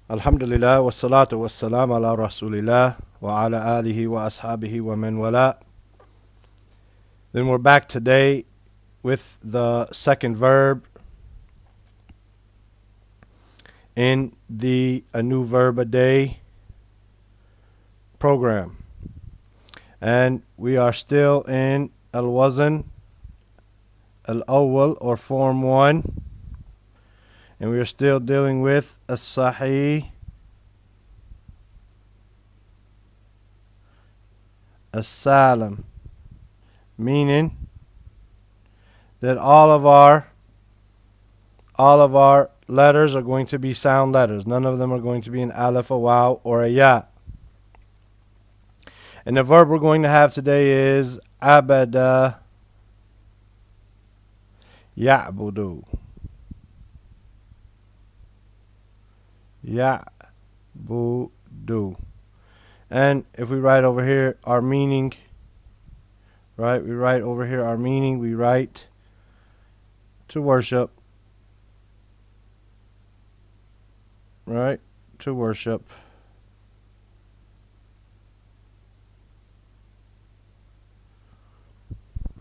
Alhamdulillah wa salatu wa salam ala rasulillah wa ala alihi wa ashabihi wa man wala. Then we're back today with the second verb in the A New Verb a Day program. And we are still in Al-Wazn Al-Awwal or Form 1. And we are still dealing with As-Sahih, As-Salim, meaning that all of our letters are going to be sound letters. None of them are going to be an alif, a waw, or a ya. And the verb we're going to have today is abada ya'budu. Ya'budu. And if we write over here our meaning, right? We write over here our meaning. We write to worship, right? To worship.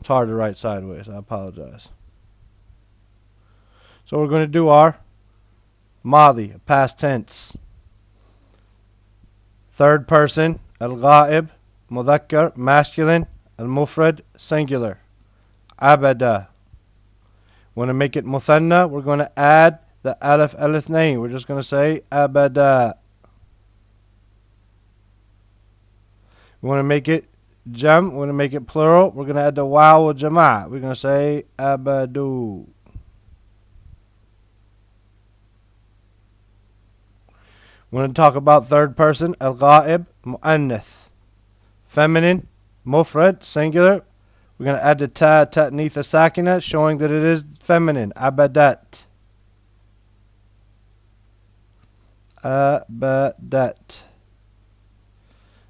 It's hard to write sideways. I apologize. So we're going to do our Madi, past tense. Third person, al-ghaib, mudhakkar, masculine, al-mufrad, singular. Abada. Want to make it muthanna, we're going to add the alif al-ithnain. We're just going to say abada. We want to make it jam, we want to make it plural, we're going to add the waw al jama'. We're going to say abadu. We want to talk about third person, al-ghaib, mu'annath, feminine, mufrad, singular. We're going to add the ta'nitha sakina, showing that it is feminine, abadat. Abadat.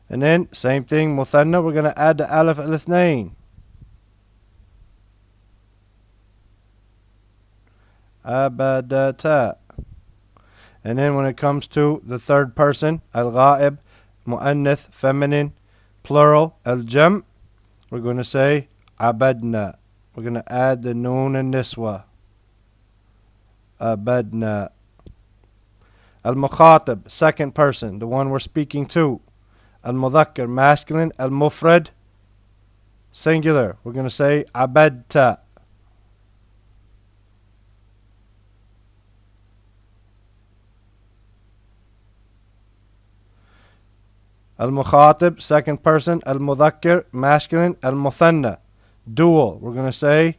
And then, same thing, muthanna, we're going to add the alif al-ithnain. Abadata. And then when it comes to the third person, al-ghaib, mu'annath, feminine, plural, al-jam', we're going to say abadna. We're going to add the noon and niswa. Abadna. Al-mukhatab, second person, the one we're speaking to. Al-mudhakkar, masculine, al-mufrad, singular. We're going to say abadta. Al-mukhatib, second person, al-mudhakkar, masculine, al-muthanna, dual. We're going to say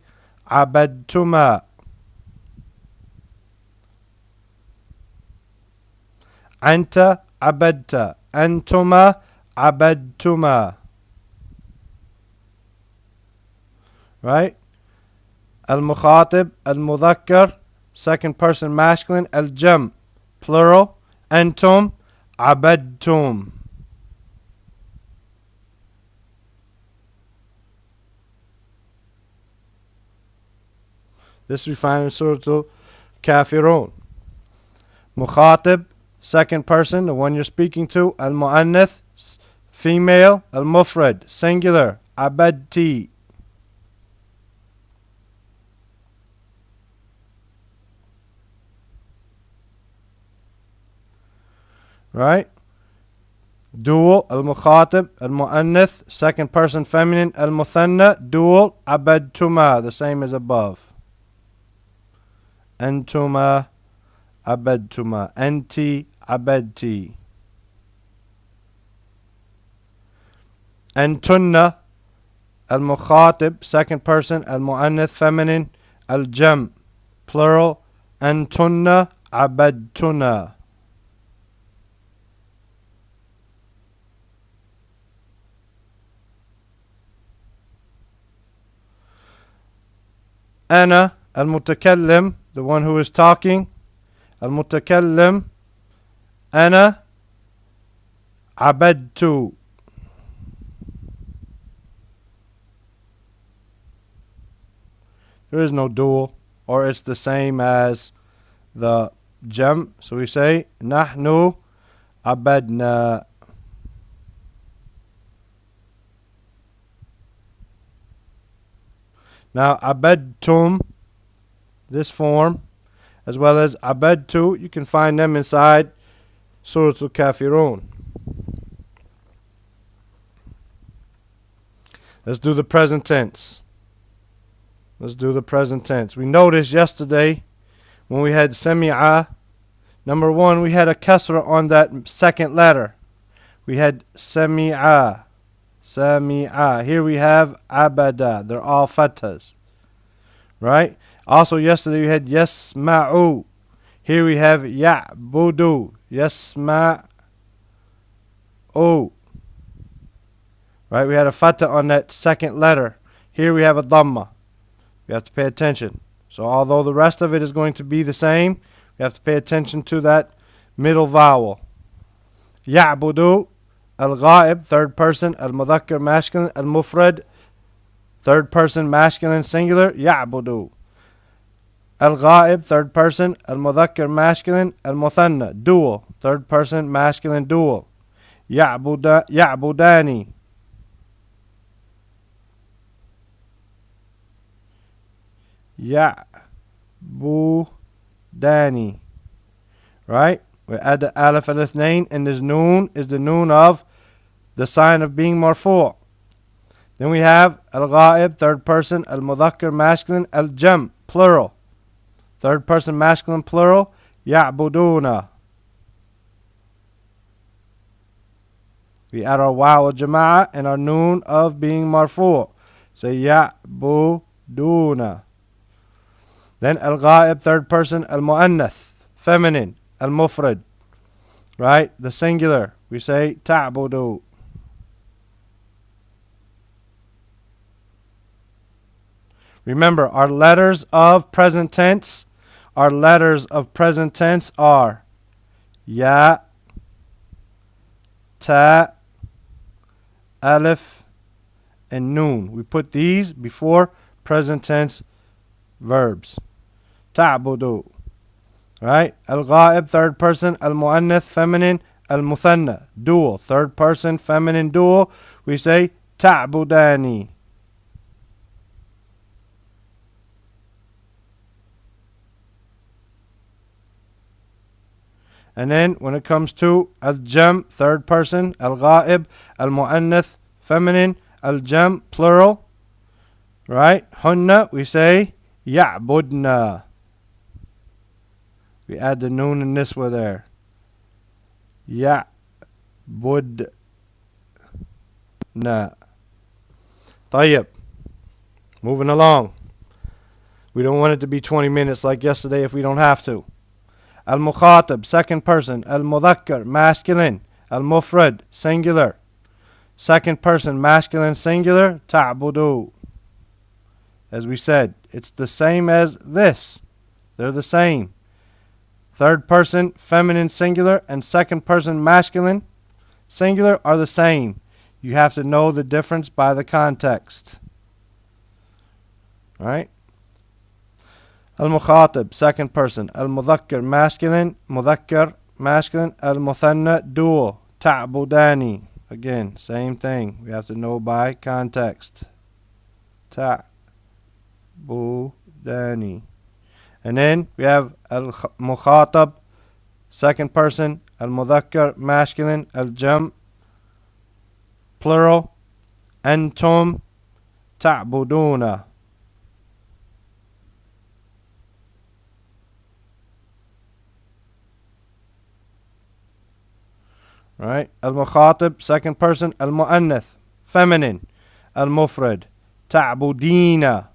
abadtuma. Anta abadta. Antuma abadtuma. Right? Al-mukhatib, al-mudhakkar, second person, masculine, al-jam', plural, antum abadtum. This we find in Surah Al-Kafirun. Mukhatib, second person, the one you're speaking to. Al-Mu'annath, female. Al-Mufrad, singular. Abadti. Right? Dual, Al-Mukhatib, Al-Mu'annath, second person, feminine. Al-Muthanna, dual. Abadtuma, the same as above. Antuma abadtuma. Anti abadti. Antunna, al-mukhatib, second person, al-mu'annath, feminine, al-jam', plural, antunna abadtuna. Ana, al-mutakallim, the one who is talking. Al-mutakallim, ana abadtu. There is no dual, or it's the same as the jam. So we say nahnu abadna. Now abadtum, this form, as well as abadtu, you can find them inside Surah Al-Kafirun. Let's do the present tense. Let's do the present tense. We noticed yesterday when we had sami'a, number one, we had a kasra on that second letter. We had sami'a, sami'a. Here we have abada. They're all fathas, right? Also yesterday we had yasma'u. Here we have ya'budu, yasma'u. Right? We had a fatha on that second letter. Here we have a dhamma. We have to pay attention. So although the rest of it is going to be the same, we have to pay attention to that middle vowel. Ya'budu, al-ghaib, third person, al-mudhakkar, masculine, al-mufrad, third person, masculine, singular, ya'budu. Al-ghaib, third person, al-mudhakkar, masculine, al-muthanna, dual, third person, masculine, dual. Ya'budani. Ya'budani. Right? We add the alif al-ithnain, and this noon is the noon of the sign of being marfu'. Then we have al-ghaib, third person, al-mudhakkar, masculine, al-jam, plural. Third person, masculine, plural, ya'buduna. We add our waw al-jama'ah and our noon of being marfu'. Say ya'buduna. Then al-ghaib, third person, al-mu'annath, feminine, al-mufrad, right? The singular, we say ta'budu. Remember, our letters of present tense are ya, ta, alif, and noon. We put these before present tense verbs. Ta'budu. Right? Al-ghaib, third person, al-mu'annath, feminine, al-muthanna, dual, third person, feminine, dual. We say ta'budani. And then when it comes to al-jam, third person, al-ghaib, al-mu'annath, feminine, al-jam, plural, right? Hunna, we say ya'budna. We add the noon and niswa there. Ya'budna. Tayyib. Moving along. We don't want it to be 20 minutes like yesterday if we don't have to. Al-mukhatab, second person. Al-mudhakkar, masculine. Al-mufrad, singular. Second person, masculine, singular. Ta'budu. As we said, it's the same as this. They're the same. Third person, feminine, singular, and second person, masculine, singular are the same. You have to know the difference by the context. Alright? Al-mukhatab, second person. Al-mudhakkar, masculine, mudhakkar, masculine. Al-muthanna, dual. Ta'budani. Again, same thing. We have to know by context. Ta'budani. And then we have al-mukhatab, second person, al-mudhakkar, masculine, al-jam, plural, antum ta'buduna. Right? Al-mukhatab, second person, al-mu'annath, feminine, al-mufrad, ta'budina.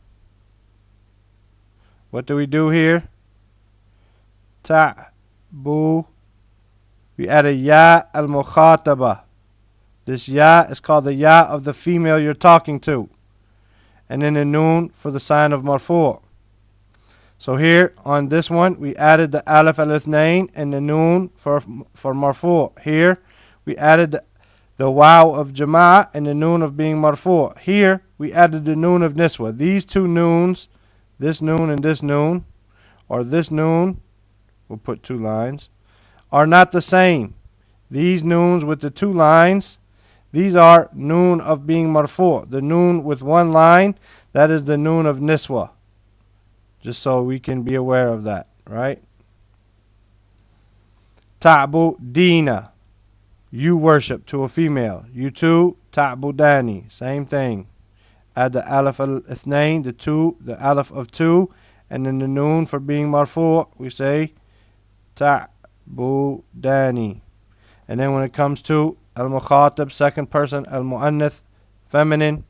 What do we do here? Ta'bu. We add a ya al-mukhataba. This ya is called the ya of the female you're talking to. And then a noon for the sign of marfu'. So here on this one, we added the alif al-ithnain and the noon for marfu'. Here, we added the waw of jama'ah and the noon of being marfu'. Here, we added the noon of niswa. These two noons, this noon and this noon, or this noon we'll put 2 lines, are not the same. These noons with the 2 lines, these are noon of being marfu'. The noon with 1 line, that is the noon of niswa. Just so we can be aware of that, right? Ta'budina, you worship, to a female. You too, ta'budani, same thing. Add the alif al-ithnain, the 2, the alif of 2, and then the noon for being marfu', we say ta'budani. And then when it comes to al-mukhatab, second person, al-mu'annith, feminine,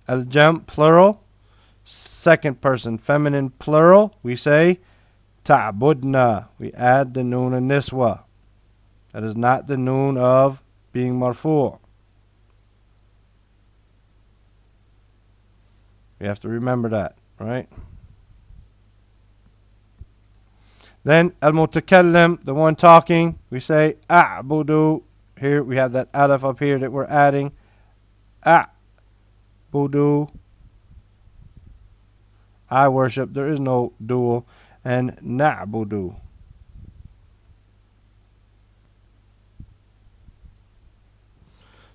al-jam, plural, second person, feminine, plural, we say ta'budna. We add the noon of niswa. That is not the noon of being marfu'. We have to remember that, right? Then al-mutakallim, the one talking, we say a'budu. Here we have that alif up here that we're adding. A'budu. I worship. There is no dual. And na'budu.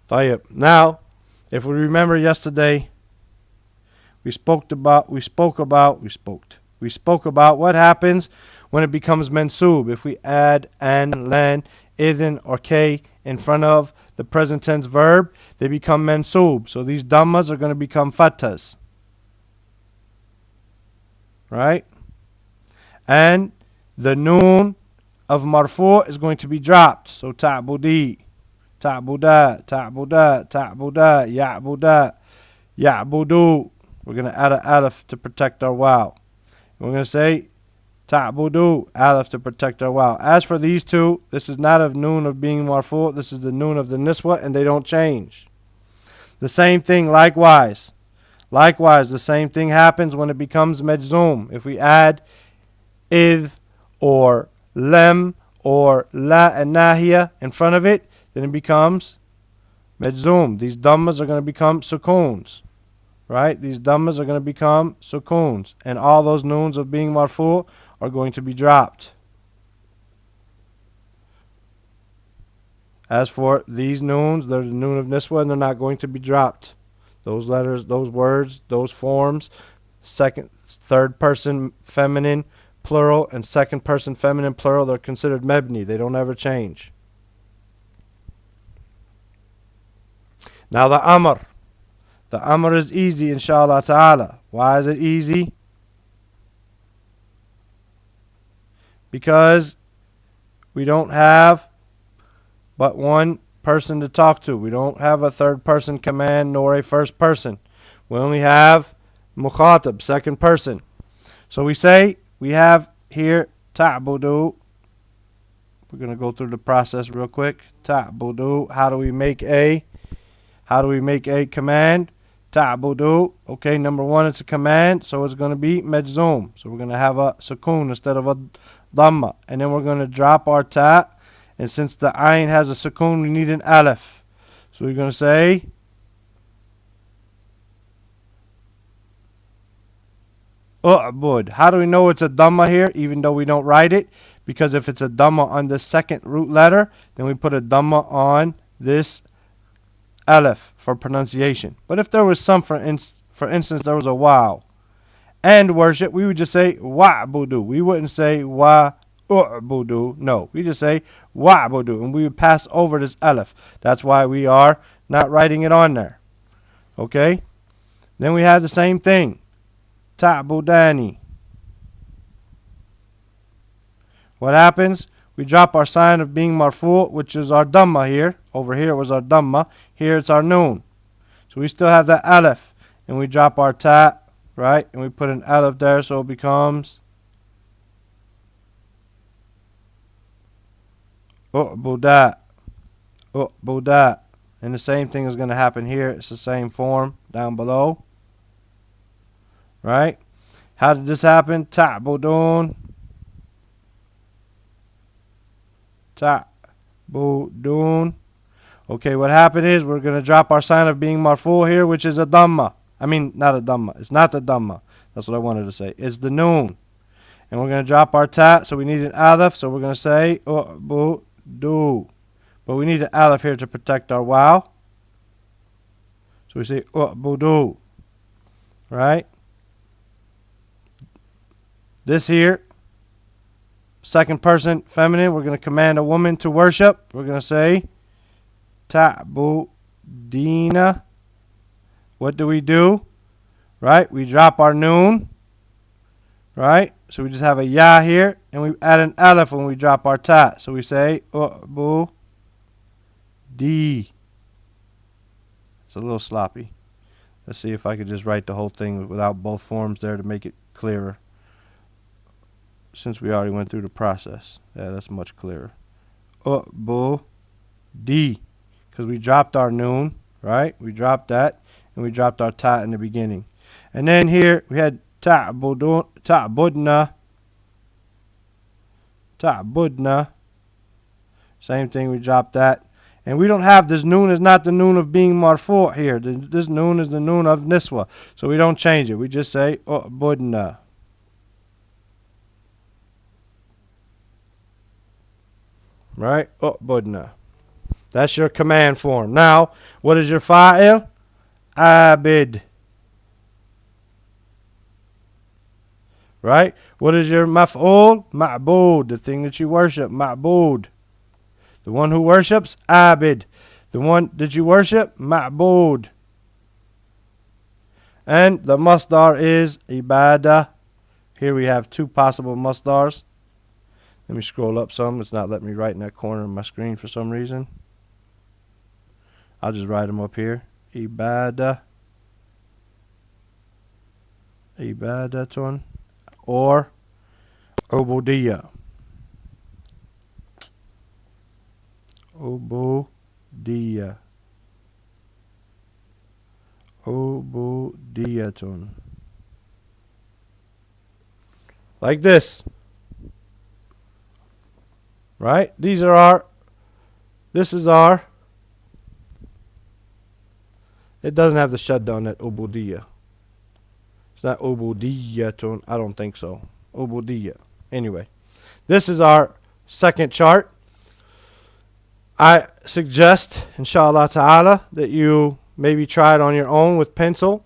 طيب. Now, if we remember yesterday, we spoke about what happens when it becomes mensub. If we add an, len, idhin, or k in front of the present tense verb, they become mensub. So these dhammas are going to become fathas. Right? And the noon of marfu' is going to be dropped. So ta'budi, ta'buda, ta'buda, ta'buda, ya'buda, ya'budu. We're going to add an alif to protect our wow. We're going to say ta'budu, alif to protect our wow. As for these two, this is not a noon of being marfu'. This is the noon of the niswa, and they don't change. The same thing likewise. Likewise, the same thing happens when it becomes majzoom. If we add idh or lem or la and nahiya in front of it, then it becomes majzoom. These dhammas are going to become sukoons. Right? These dhammas are going to become sukoons. And all those noons of being marfu' are going to be dropped. As for these noons, they're the noon of niswa, and they're not going to be dropped. Those letters, those words, those forms, second, third person feminine plural and second person feminine plural, they're considered mebni. They don't ever change. Now the amr. The amr is easy, inshallah ta'ala. Why is it easy? Because we don't have but one person to talk to. We don't have a third person command nor a first person. We only have mukhatab, second person. So we say, we have here ta'budu. We're going to go through the process real quick. Ta'budu. How do we make a command? Ta'budu. Okay, number 1, it's a command, so it's going to be majzoom. So we're going to have a sukoon instead of a dhamma. And then we're going to drop our ta. And since the ayn has a sukoon, we need an alif. So we're going to say u'bud. How do we know it's a dhamma here, even though we don't write it? Because if it's a dhamma on the second root letter, then we put a dhamma on this alif for pronunciation. But if there was some, for instance, there was a wow and worship, we would just say wa'budu. We wouldn't say wa'u'budu. No, we just say wa'budu, and we would pass over this alif. That's why we are not writing it on there. Okay? Then we have the same thing. Ta'budani. What happens? We drop our sign of being marfu', which is our dhamma here. Over here it was our dhamma. Here it's our noon. So we still have that alif. And we drop our ta, right? And we put an alif there, so it becomes u'buda. U'buda. And the same thing is going to happen here. It's the same form down below. Right? How did this happen? Ta'budun. Ta'budun. Okay, what happened is we're going to drop our sign of being marfu' here, which is a dhamma. I mean, not a dhamma. It's not the dhamma. That's what I wanted to say. It's the noon. And we're going to drop our ta, so we need an alif, so we're going to say u'budu. But we need an alif here to protect our wow. So we say u'budu. Right? This here, second person feminine, we're going to command a woman to worship. We're going to say ta'budina. What do we do? Right? We drop our noon. Right? So we just have a ya here, and we add an alif when we drop our ta. So we say u'bu di. It's a little sloppy. Let's see if I could just write the whole thing without both forms there to make it clearer. Since we already went through the process. Yeah, that's much clearer. U'bu di. Because we dropped our noon, right? We dropped that, and we dropped our ta in the beginning. And then here we had ta'budna. Ta'budna. Same thing, we dropped that. And we don't have this noon is not the noon of being marfu' here. This noon is the noon of niswa. So we don't change it. We just say u'budna. Right? U'budna. That's your command form. Now, what is your fa'il? Abid. Right? What is your maf'ul? Ma'bud. The thing that you worship. Ma'bud. The one who worships, abid. The one that you worship, ma'bud. And the masdar is ibadah. Here we have two possible masdars. Let me scroll up some. It's not letting me write in that corner of my screen for some reason. I'll just write them up here. Ibadah. Ibadatun. Or ubudiyah. Ubudiyah. Ubudiyatun. Like this. Right? This is our. It doesn't have the shutdown at ubudiyah. It's not ubudiyatun. I don't think so. Ubudiyah. Anyway. This is our second chart. I suggest, inshallah ta'ala, that you maybe try it on your own with pencil,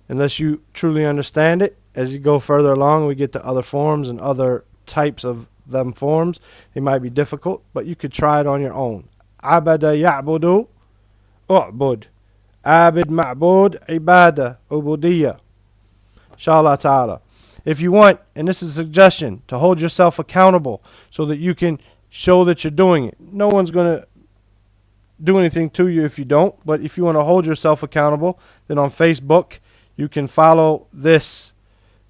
unless you truly understand it. As you go further along, we get to other forms and other types of them forms. They might be difficult, but you could try it on your own. Abada ya'budu, u'bud. Abid ma'bud, ibadah, ubudiyah. Inshallah ta'ala. If you want, and this is a suggestion, to hold yourself accountable so that you can show that you're doing it. No one's going to do anything to you if you don't. But if you want to hold yourself accountable, then on Facebook, you can follow this.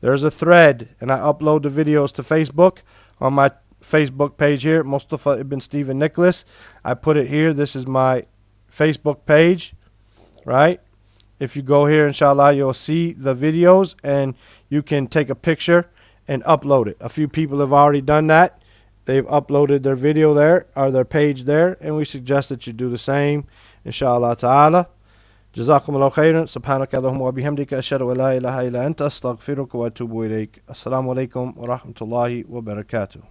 There's a thread, and I upload the videos to Facebook on my Facebook page here, Mustafa Ibn Stephen Nicholas. I put it here. This is my Facebook page, right? If you go here, inshallah, you'll see the videos, and you can take a picture and upload it. A few people have already done that. They've uploaded their video there, or their page there, and we suggest that you do the same, inshallah ta'ala. Jazakumullah khairan. Subhanaka Allahumma wa bihamdika ashhadu an la ilaha illa anta astaghfiruka wa atubu ilayk. Assalamu alaikum wa rahmatullahi wa barakatuh.